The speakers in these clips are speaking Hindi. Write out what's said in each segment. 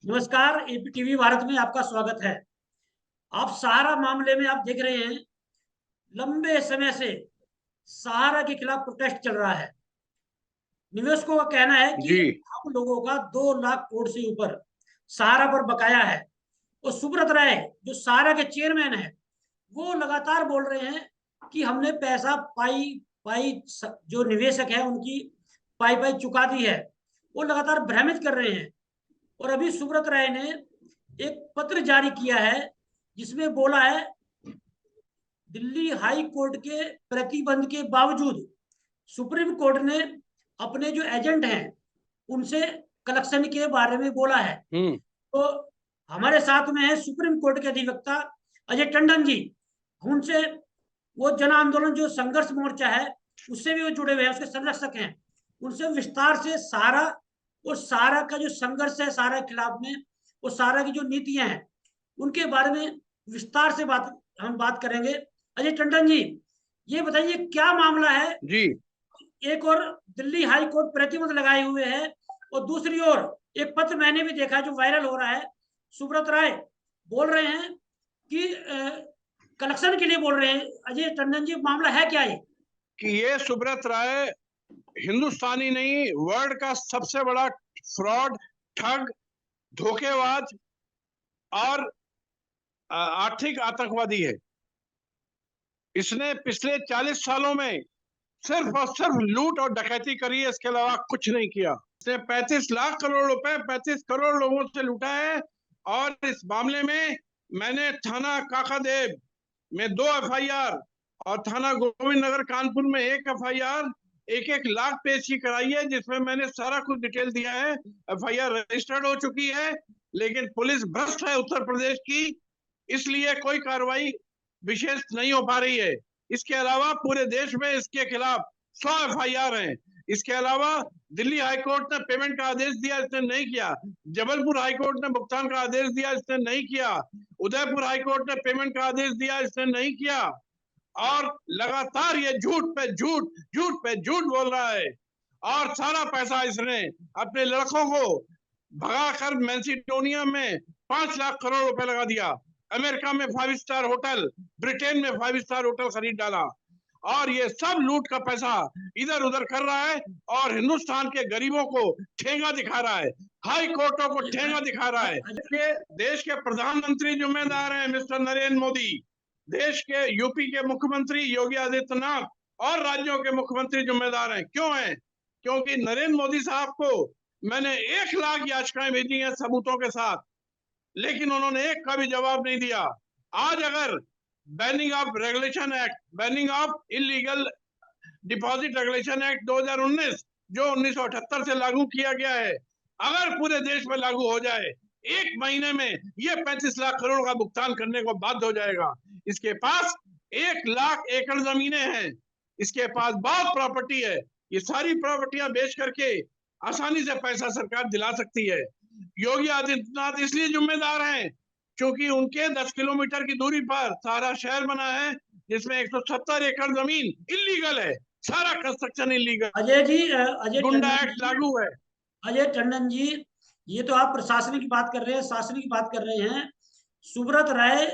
नमस्कार, एपीटीवी भारत में आपका स्वागत है। आप सहारा मामले में आप देख रहे हैं, लंबे समय से सहारा के खिलाफ प्रोटेस्ट चल रहा है। निवेशकों का कहना है कि जी हम लोगों का 2 लाख करोड़ से ऊपर सहारा पर बकाया है। और सुब्रत राय जो सहारा के चेयरमैन है, वो लगातार बोल रहे हैं कि हमने पैसा पाई पाई जो निवेशक है उनकी पाई पाई चुका दी है। वो लगातार भ्रमित कर रहे हैं। और अभी सुब्रत राय ने एक पत्र जारी किया है जिसमें बोला है, दिल्ली हाई कोर्ट के प्रतिबंध के बावजूद सुप्रीम कोर्ट ने अपने जो एजेंट हैं उनसे कलेक्शन के बारे में बोला है। तो हमारे साथ में है सुप्रीम कोर्ट के अधिवक्ता अजय टंडन जी। उनसे वो जन आंदोलन जो संघर्ष मोर्चा है उससे भी वो जुड़े हुए हैं, उसके संरक्षक हैं। उनसे विस्तार से सहारा और सहारा का जो संघर्ष है सहारा के खिलाफ में, और सहारा की जो नीतियां हैं उनके बारे में विस्तार से हम बात करेंगे। अजय टंडन जी, ये बताइए क्या मामला है। जी एक और दिल्ली हाई कोर्ट प्रतिबंध लगाए हुए है, और दूसरी ओर एक पत्र मैंने भी देखा जो वायरल हो रहा है। सुब्रत राय बोल रहे हैं कि कलेक्शन के लिए बोल रहे हैं। अजय टंडन जी, मामला है क्या ये? कि ये सुब्रत राय हिंदुस्तानी नहीं, वर्ल्ड का सबसे बड़ा फ्रॉड, ठग, धोखेबाज और आर्थिक आतंकवादी है। इसने पिछले 40 सालों में सिर्फ और सिर्फ लूट और डकैती करी है, इसके अलावा कुछ नहीं किया। इसने 35 लाख करोड़ रुपए 35 करोड़ लोगों से लूटा है। और इस मामले में मैंने थाना काकादेव में 2 एफआईआर और थाना गोविंद नगर कानपुर में 1 एफआईआर 1-1 लाख पेश की कराई है, जिसमें मैंने सारा कुछ डिटेल दिया है। एफआईआर रजिस्टर्ड हो चुकी है, लेकिन पुलिस भ्रष्ट है उत्तर प्रदेश की, इसलिए कोई कार्रवाई विशेष नहीं हो पा रही है। इसके अलावा पूरे देश में इसके खिलाफ 100 एफआईआर हैं। इसके अलावा दिल्ली हाईकोर्ट ने पेमेंट का आदेश दिया, इसने नहीं किया। जबलपुर हाईकोर्ट ने भुगतान का आदेश दिया, इसने नहीं किया। उदयपुर हाईकोर्ट ने पेमेंट का आदेश दिया, इसने नहीं किया। और लगातार ये झूठ पे झूठ बोल रहा है। और सारा पैसा इसने अपने लड़कों को भगाकर मैसिडोनिया में 5 लाख करोड़ रुपए लगा दिया। अमेरिका में 5 स्टार होटल, ब्रिटेन में 5 स्टार होटल खरीद डाला। और ये सब लूट का पैसा इधर उधर कर रहा है और हिंदुस्तान के गरीबों को ठेंगा दिखा रहा है, हाई कोर्टों को ठेंगा दिखा रहा है। देश के प्रधानमंत्री जिम्मेदार हैं मिस्टर नरेंद्र मोदी, देश के यूपी के मुख्यमंत्री योगी आदित्यनाथ और राज्यों के मुख्यमंत्री जिम्मेदार हैं। क्यों हैं? क्योंकि नरेंद्र मोदी साहब को मैंने 1 लाख याचिकाएं भेजी हैं सबूतों के साथ, लेकिन उन्होंने एक का भी जवाब नहीं दिया। आज अगर banning of regulation act, banning of illegal deposit regulation act 2019 जो 1978 से लागू किया गया है, अगर पूरे देश में लागू हो जाए, 1 महीने में ये 35 लाख करोड़ का भुगतान करने को बाध्य हो जाएगा। इसके पास 1 लाख एकड़ जमीनें हैं, इसके पास बहुत प्रॉपर्टी है। ये सारी प्रॉपर्टियां बेच करके आसानी से पैसा सरकार दिला सकती है। योगी आदित्यनाथ इसलिए जिम्मेदार हैं क्योंकि उनके 10 किलोमीटर की दूरी पर सारा शहर बना है, जिसमें 170 एकड़ जमीन इलीगल है, सारा कंस्ट्रक्शन इलीगल। अजय गुंडा टंडन एक्ट जी, लागू है। अजय टंडन जी, ये तो आप प्रशासन की बात कर रहे हैं, शासन की बात कर रहे हैं। सुब्रत राय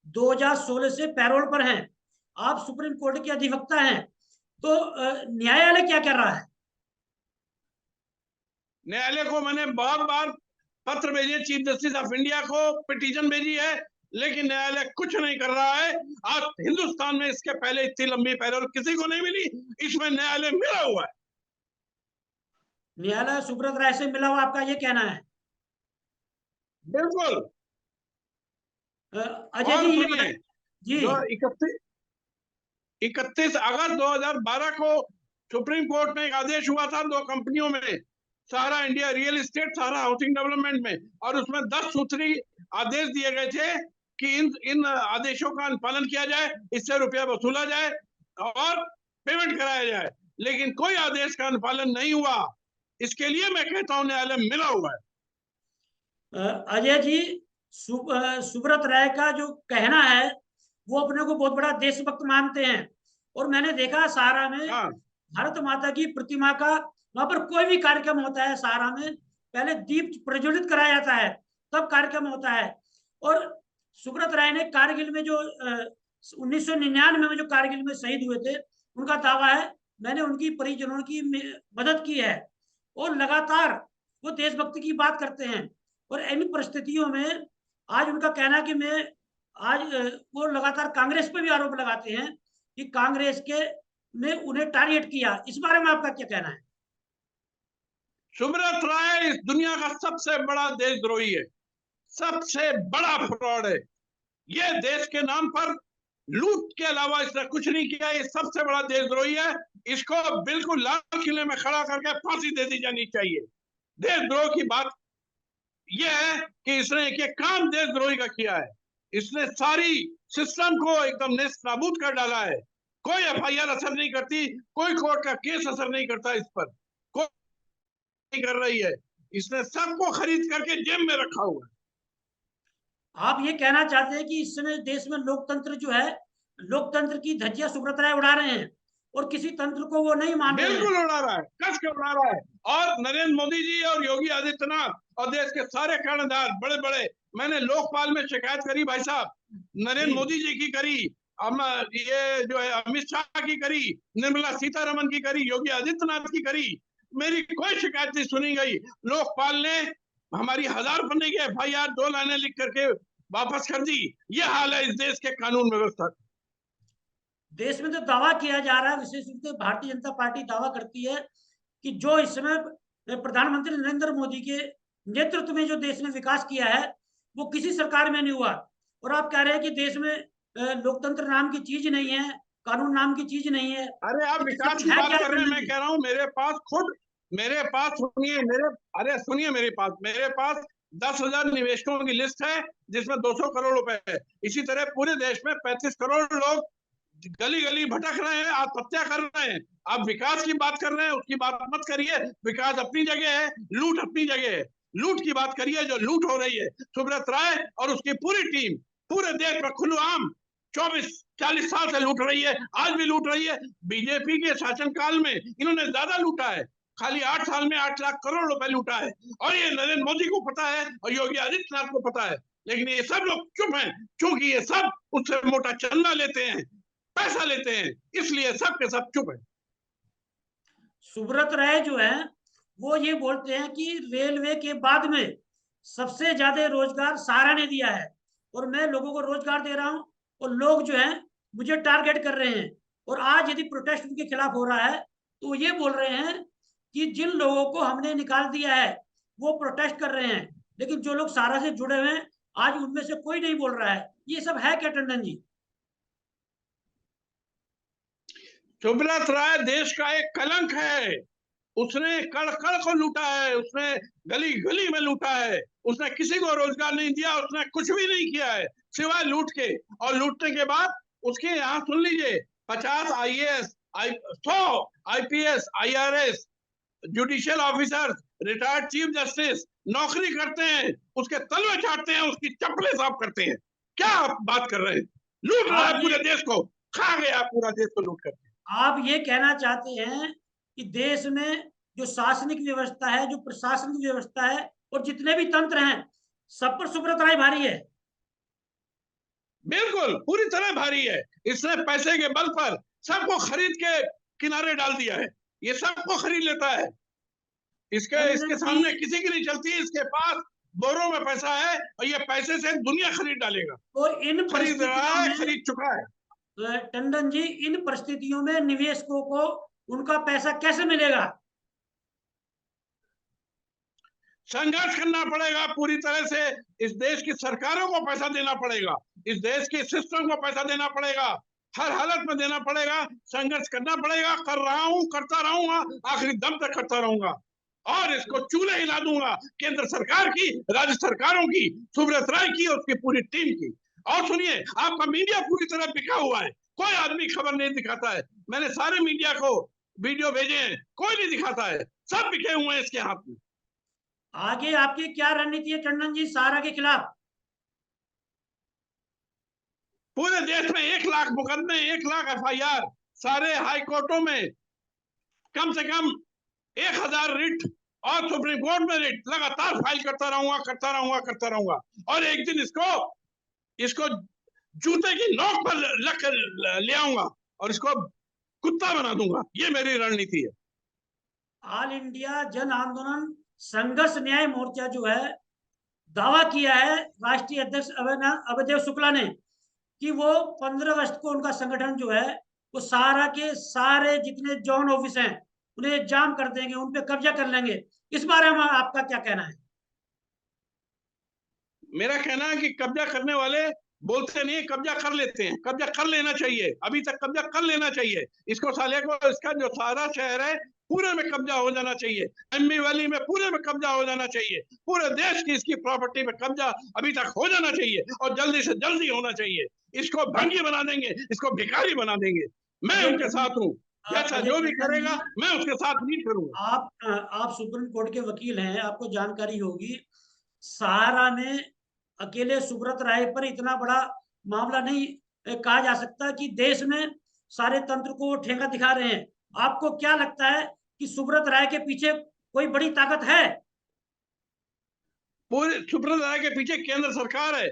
2016 से पैरोल पर हैं। आप सुप्रीम कोर्ट के अधिवक्ता हैं, तो न्यायालय क्या कर रहा है? न्यायालय को मैंने बहुत बार पत्र भेजे, चीफ जस्टिस ऑफ इंडिया को पिटीशन भेजी है, लेकिन न्यायालय कुछ नहीं कर रहा है। आज हिंदुस्तान में इसके पहले इतनी लंबी पैरोल किसी को नहीं मिली, इसमें न्यायालय मिला हुआ है। न्यायालय सुब्रत राय से मिला हुआ, आपका ये कहना है? बिल्कुल। अजय जी, और ये सुनिए, बताइए जी। जो 31 अगस्त 2012 को सुप्रीम कोर्ट में एक आदेश हुआ था 2 कंपनियों में, सारा इंडिया रियल एस्टेट, सारा हाउसिंग डेवलपमेंट में, और उसमें 10 सूत्री आदेश दिए गए थे कि इन आदेशों का अनुपालन किया जाए, इससे रुपया वसूला जाए और पेमेंट कराया जाए, लेकिन कोई आदेश का अनुपालन नहीं हुआ। इसके लिए मैं कहता हूं न्यायालय मिला हुआ है। अजय जी, सुब्रत राय का जो कहना है वो अपने को बहुत बड़ा देशभक्त मानते हैं। और मैंने देखा सहारा में हाँ। भारत माता की प्रतिमा का वहां पर कोई भी कार्यक्रम होता है सहारा में, पहले दीप प्रज्वलित कराया जाता है, तब कार्यक्रम होता है। और सुब्रत राय ने कारगिल में जो 1999 में जो कारगिल में शहीद हुए थे, उनका दावा है मैंने उनकी परिजनों की मदद की है। और लगातार वो देशभक्ति की बात करते हैं। और इन परिस्थितियों में आज उनका कहना है कि मैं आज वो लगातार कांग्रेस पे भी आरोप लगाते हैं कि कांग्रेस के ने उन्हें टारगेट किया। इस बारे में आपका क्या कहना है? सुब्रत राय इस दुनिया का सबसे बड़ा देशद्रोही है, सबसे बड़ा फ्रॉड है। ये देश के नाम पर लूट के अलावा इसने कुछ नहीं किया। ये सबसे बड़ा देशद्रोही है। इसको बिल्कुल लाल किले में खड़ा करके फांसी दे दी जानी चाहिए। देशद्रोह की बात यह है कि इसने एक काम देशद्रोही का किया है। इसने सारी सिस्टम को एकदम नेस्त नाबूद कर डाला है। कोई एफआईआर असर नहीं करती, कोई कोर्ट का केस असर नहीं करता इस पर, कोई नहीं कर रही है। इसने सबको खरीद करके जेब में रखा हुआ है। आप ये कहना चाहते हैं कि इस समय देश में लोकतंत्र जो है, लोकतंत्र की धज्जियां सुब्रत राय उड़ा रहे हैं और किसी तंत्र को वो नहीं मान रहे हैं। बिल्कुल उड़ा रहा है, कस के उड़ा रहा है। और नरेंद्र मोदी जी और योगी आदित्यनाथ और देश के सारे कर्णधार बड़े बड़े, मैंने लोकपाल में शिकायत करी भाई साहब, नरेंद्र मोदी जी की करी, ये जो है अमित शाह की करी, निर्मला सीतारमन की करी, योगी आदित्यनाथ की करी, मेरी कोई शिकायत नहीं सुनी गई। लोकपाल ने हमारी 1000 पन्ने की एफआईआर 2 लाइनें लिख करके वापस कर दी। ये हाल है इस देश के कानून व्यवस्था का। देश में तो दावा किया जा रहा है, विशेष रूप से भारतीय जनता पार्टी दावा करती है कि जो इस समय प्रधानमंत्री नरेंद्र मोदी के नेतृत्व में जो देश ने विकास किया है वो किसी सरकार में नहीं हुआ। और आप कह रहे हैं कि देश में लोकतंत्र नाम की चीज नहीं है, कानून नाम की चीज नहीं है। अरे आप तो विकास सच की है बात क्या कर रहे हैं, टंडन मैं जी? कह रहा हूं मेरे पास सुनिए मेरे, अरे सुनिए मेरे पास 10,000 निवेशकों की लिस्ट है जिसमें 200 करोड़ रुपए है। इसी तरह पूरे देश में 35 करोड़ लोग गली गली भटक रहे हैं, आत्महत्या कर रहे हैं। आप विकास की बात कर रहे हैं, उसकी बात मत करिए। विकास अपनी जगह है, लूट अपनी जगह है। लूट की बात करिए, जो लूट हो रही है सुब्रत राय और उसकी पूरी टीम पूरे देश में खुलेआम 24-40 साल से लूट रही है, आज भी लूट रही है। बीजेपी के शासनकाल में इन्होंने ज्यादा लूटा है, खाली 8 साल में 8 लाख करोड़ रुपए लूटा है। और ये नरेंद्र मोदी को पता है और योगी आदित्यनाथ को पता है, लेकिन ये सब लोग चुप हैं क्योंकि ये सब उससे मोटा चंदा लेते हैं, पैसा लेते हैं, इसलिए सब के सब चुप है। सुब्रत राय जो है वो ये बोलते हैं कि रेलवे के बाद में सबसे ज्यादा रोजगार सहारा ने दिया है और मैं लोगों को रोजगार दे रहा हूं और लोग जो है मुझे टारगेट कर रहे हैं। और आज यदि प्रोटेस्ट उनके खिलाफ हो रहा है तो ये बोल रहे हैं कि जिन लोगों को हमने निकाल दिया है वो प्रोटेस्ट कर रहे हैं, लेकिन जो लोग सहारा से जुड़े हुए हैं आज उनमें से कोई नहीं बोल रहा है। ये सब है क्या टंडन जी? सुब्रत राय देश का एक कलंक है। उसने कड़ कड़ को लूटा है, उसने गली गली में लूटा है, उसने किसी को रोजगार नहीं दिया, उसने कुछ भी नहीं किया है सिवाय लूट के। और लूटने के बाद उसके यहाँ सुन लीजिए 50 IAS 100 IPS IRS judicial officer retired chief justice नौकरी करते हैं, उसके तलवे चाटते हैं, उसकी चप्पलें साफ करते हैं। क्या आप बात कर रहे हैं? लूट रहा है आप पूरे ये देश को, खा गया पूरा देश को लूट करके। आप ये कहना चाहते हैं कि देश में जो शासनिक व्यवस्था है, जो प्रशासनिक व्यवस्था है और जितने भी तंत्र हैं सब पर सुब्रत राय भारी है? बिल्कुल पूरी तरह भारी है। इसने पैसे के बल पर सबको खरीद के किनारे डाल दिया है, ये सबको खरीद लेता है। इसके टंडन जी, सामने किसी की नहीं चलती। इसके पास बोरों में पैसा है और ये पैसे से दुनिया खरीद डालेगा। तो इन खरीद रहा परिस्थितियों है, में खरीद चुका है। टंडन जी, इन परिस्थितियों में निवेशकों को उनका पैसा कैसे मिलेगा? संघर्ष करना पड़ेगा पूरी तरह से। इस देश की सरकारों को पैसा देना पड़ेगा, इस देश के सिस्टम को पैसा देना पड़ेगा, हर हालत में देना पड़ेगा। संघर्ष करना पड़ेगा, कर रहा हूं, करता रहूंगा, आखिरी दम तक करता रहूंगा। और इसको चूल्हे हिला दूंगा, केंद्र सरकार की, राज्य सरकारों की, सुब्रत राय की और उसकी पूरी टीम की। और सुनिए, आपका मीडिया पूरी तरह बिका हुआ है, कोई आदमी खबर नहीं दिखाता है। मैंने सारे मीडिया को वीडियो भेजे हैं, कोई नहीं दिखाता है, सब बिके हुए हैं इसके हाथ में। आगे आपकी क्या रणनीति है टंडन जी सहारा के खिलाफ? पूरे देश में 1 लाख मुकदमे, 1 लाख एफआईआर, सारे हाई कोर्टों में कम से कम 1000 रिट और सुप्रीम कोर्ट में रिट लगातार फाइल करता रहूंगा और एक दिन इसको जूते की नोक पर रख कर ले आऊंगा और इसको कुत्ता बना दूंगा। ये मेरी रणनीति है। ऑल इंडिया जन आंदोलन संघर्ष न्याय मोर्चा जो है, दावा किया है राष्ट्रीय अध्यक्ष अभयदेव शुक्ला ने कि वो 15 अगस्त को उनका संगठन जो है वो सारा के सारे जितने जोन ऑफिस हैं उन्हें जाम कर देंगे, उन पे कब्जा कर लेंगे। इस बारे में आपका क्या कहना है? मेरा कहना है कि कब्जा करने वाले बोलते नहीं, कब्जा कर लेते हैं। कब्जा कर लेना चाहिए, अभी तक कब्जा कर लेना चाहिए। इसको साले को, इसका जो सारा शहर है पूरे में कब्जा हो जाना चाहिए। एमबी वैली में पूरे में कब्जा हो जाना चाहिए। पूरे देश की इसकी प्रॉपर्टी में कब्जा अभी तक हो जाना चाहिए और जल्दी से जल्दी होना चाहिए। इसको भंगी बना देंगे, इसको भिखारी बना देंगे। मैं उनके साथ हूँ, जैसा जो भी करेगा मैं उसके साथ लीड करूंगा। आप सुप्रीम कोर्ट के वकील हैं, आपको जानकारी होगी सहारा में अकेले सुब्रत राय पर इतना बड़ा मामला नहीं कहा जा सकता कि देश में सारे तंत्र को ठेका दिखा रहे हैं। आपको क्या लगता है कि सुब्रत राय के पीछे कोई बड़ी ताकत है? पूरे सुब्रत राय के पीछे केंद्र सरकार है,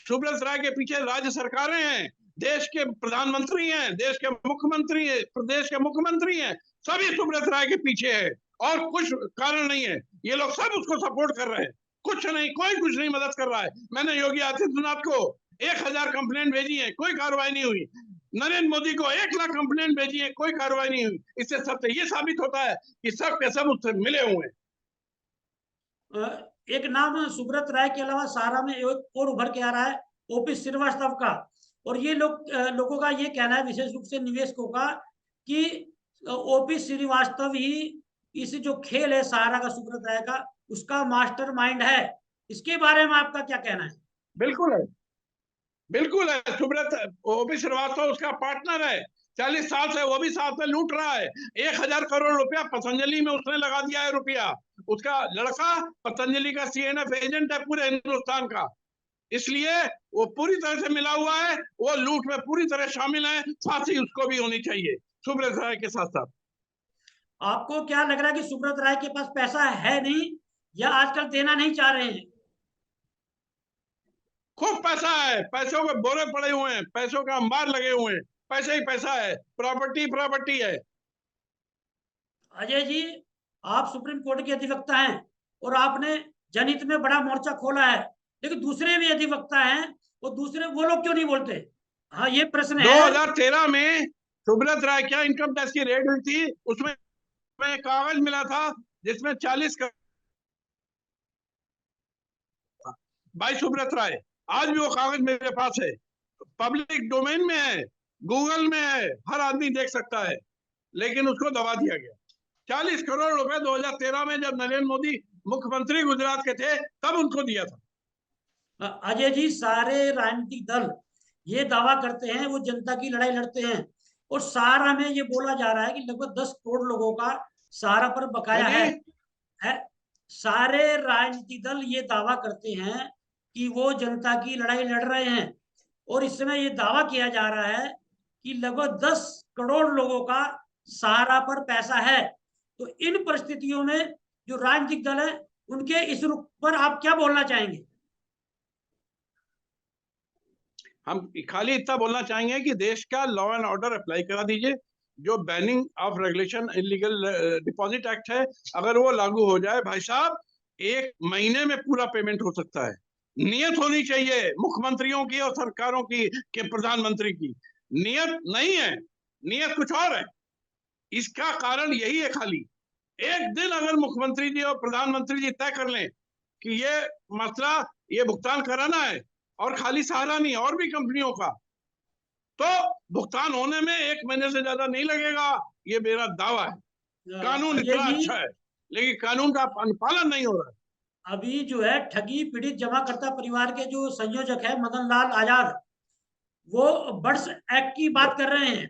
सुब्रत राय के पीछे राज्य सरकारें हैं, देश के प्रधानमंत्री हैं, देश के मुख्यमंत्री हैं, प्रदेश के मुख्यमंत्री हैं, सभी सुब्रत राय के पीछे है और कुछ कारण नहीं है। ये लोग सब उसको सपोर्ट कर रहे हैं। कुछ नहीं, कोई कुछ नहीं मदद कर रहा है। मैंने योगी आदित्यनाथ को 1000 कंप्लेंट भेजी है, कोई कार्रवाई नहीं हुई। नरेंद्र मोदी को 1 लाख कंप्लेंट भेजी है, कोई कार्रवाई नहीं हुई। इससे सब ये साबित होता है कि सब के सब उससे मिले हुए हैं। एक नाम सुब्रत राय के अलावा सहारा में एक और उभर के आ रहा है, ओपी श्रीवास्तव का। और ये लोगों का ये कहना है, विशेष रूप से निवेशकों का, कि ओपी श्रीवास्तव ही इस जो खेल है सहारा का, सुब्रत राय का, उसका मास्टरमाइंड है। इसके बारे में आपका क्या कहना है? बिल्कुल है, बिल्कुल है। सुब्रत ओपी श्रीवास्तव उसका पार्टनर है। 40 साल से वो भी साथ में लूट रहा है। 1000 करोड़ रुपया पतंजलि में उसने लगा दिया है रुपया। उसका लड़का पतंजलि का सीएनएफ एजेंट है पूरे हिंदुस्तान का, इसलिए वो पूरी तरह से मिला हुआ है, वो लूट में पूरी तरह शामिल है। फांसी उसको भी होनी चाहिए सुब्रत राय के साथ साथ। आपको क्या लग रहा है कि सुब्रत राय के पास पैसा है नहीं, या आजकल देना नहीं चाह रहे हैं? खूब पैसा है, पैसों के बोरे पड़े हुए हैं, पैसों का अंबार लगे हुए हैं, पैसा ही पैसा है, प्रॉपर्टी है। अजय जी, आप सुप्रीम कोर्ट के अधिवक्ता हैं और आपने जनहित में बड़ा मोर्चा खोला है, लेकिन दूसरे भी अधिवक्ता हैं, वो लोग क्यों नहीं बोलते? हाँ, ये प्रश्न है। 2013 में सुब्रत राय क्या इनकम टैक्स की रेड हुई थी, उसमें कागज मिला था जिसमें 40 भाई सुब्रत राय, आज भी वो कागज मेरे पास है, पब्लिक डोमेन में है, गूगल में है, हर आदमी देख सकता है, लेकिन उसको दबा दिया गया। 40 करोड़ रुपए 2013 में जब नरेंद्र मोदी मुख्यमंत्री गुजरात के थे तब उनको दिया था। अजय जी, सारे राजनीतिक दल ये दावा करते हैं वो जनता की लड़ाई लड़ते हैं, और सहारा में ये बोला जा रहा है कि लगभग 10 करोड़ लोगों का सहारा पर बकाया है। सारे राजनीतिक दल ये दावा करते हैं कि वो जनता की लड़ाई लड़ रहे हैं, और इस समय ये दावा किया जा रहा है कि लगभग 10 करोड़ लोगों का सहारा पर पैसा है। तो इन परिस्थितियों में जो राजनीतिक दल है उनके इस रुख पर आप क्या बोलना चाहेंगे? हम खाली इतना बोलना चाहेंगे कि देश का लॉ एंड ऑर्डर अप्लाई करा दीजिए। जो banning of regulation illegal deposit act है, अगर वो लागू हो जाए भाई साहब, 1 महीने में पूरा पेमेंट हो सकता है। नियत होनी चाहिए मुख्यमंत्रियों की और सरकारों की, के प्रधानमंत्री की। नियत नहीं है, नियत कुछ और है। इसका कारण यही है, खाली एक दिन अगर मुख्यमंत्री जी और प्रधानमंत्री जी तय कर लें कि ये मसला, ये भुगतान कराना है, और खाली सहारा नहीं और भी कंपनियों का, तो भुगतान होने में 1 महीने से ज्यादा नहीं लगेगा। ये मेरा दावा है। कानून इतना अच्छा है, लेकिन कानून का पालन नहीं हो रहा है। अभी जो है ठगी पीड़ित जमाकर्ता परिवार के जो संयोजक है मदन लाल आजाद, वो बर्ड्स एक्ट की बात कर रहे हैं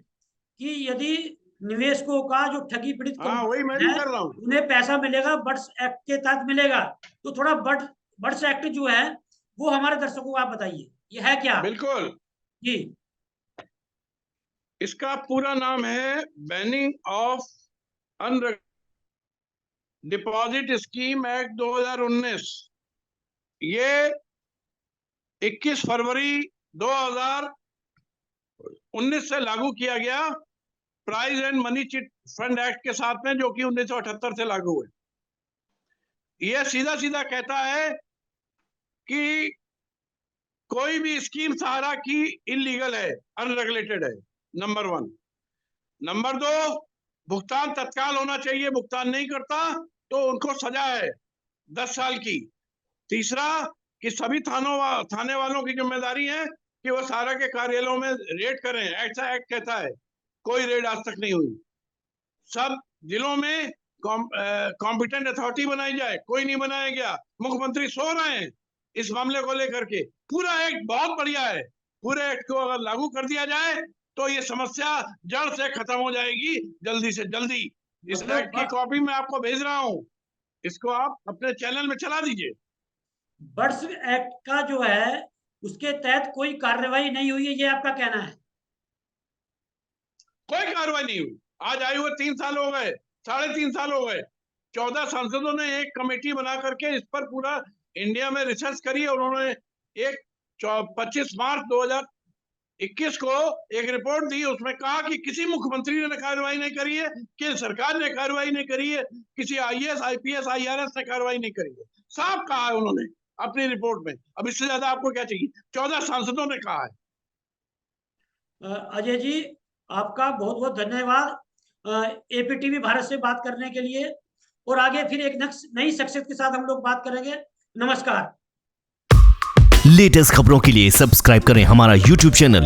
कि यदि निवेशकों का जो ठगी पीड़ित वही मैं भी है कर रहा हूँ। उन्हें पैसा मिलेगा, बर्ड्स एक्ट के तहत मिलेगा। तो थोड़ा बर्ड्स एक्ट जो है वो हमारे दर्शकों को आप बताइए, ये है क्या? बिल्कुल, जी, इसका पूरा नाम है banning of deposit scheme act 2019, ये 21 फरवरी 2019 से लागू किया गया prize and money chit fund act के साथ में, जो कि 1978 से लागू है। यह सीधा सीधा कहता है कि कोई भी स्कीम सहारा की इलीगल है, अनरेगुलेटेड है, नंबर 1। नंबर 2, भुगतान तत्काल होना चाहिए, भुगतान नहीं करता तो उनको सजा है 10 साल की। तीसरा, कि सभी थाने वालों की जिम्मेदारी है कि वो सहारा के कार्यालयों में रेड करें, ऐसा एक्ट कहता है। कोई रेड आज तक नहीं हुई। सब जिलों में कॉम्पिटेंट अथॉरिटी बनाई जाए, कोई नहीं बनाया गया। मुख्यमंत्री सो रहे हैं इस मामले को लेकर के। पूरा एक्ट बहुत बढ़िया है, पूरे एक्ट को अगर लागू कर दिया जाए तो ये समस्या जड़ से खत्म हो जाएगी जल्दी से जल्दी। इस एक्ट की कॉपी मैं आपको भेज रहा हूं, इसको आप अपने चैनल में चला दीजिए। बर्ड्स एक्ट का जो है उसके तहत कोई कार्रवाई नहीं हुई है, ये आपका कहना है? कोई कार्रवाई नहीं हुई। आज आए हुए 3 साल हो गए, 3.5 साल हो गए। 14 सांसदों ने एक कमेटी बना करके इस पर पूरा इंडिया में रिसर्च करी और उन्होंने 25 मार्च 2021 को एक रिपोर्ट दी। उसमें कहा कि किसी मुख्यमंत्री ने कार्रवाई नहीं करी है, कि सरकार ने कार्रवाई नहीं करी है, किसी IAS, IPS, IRS ने कार्रवाई नहीं करी है। साफ कहा है उन्होंने अपनी रिपोर्ट में। अब इससे ज्यादा आपको क्या चाहिए? 14 सांसदों ने कहा है। अजय जी, आपका बहुत बहुत धन्यवाद APTV भारत से बात करने के लिए, और आगे फिर एक नई शख्सियत के साथ हम लोग बात करेंगे। नमस्कार। लेटेस्ट खबरों के लिए सब्सक्राइब करें हमारा YouTube चैनल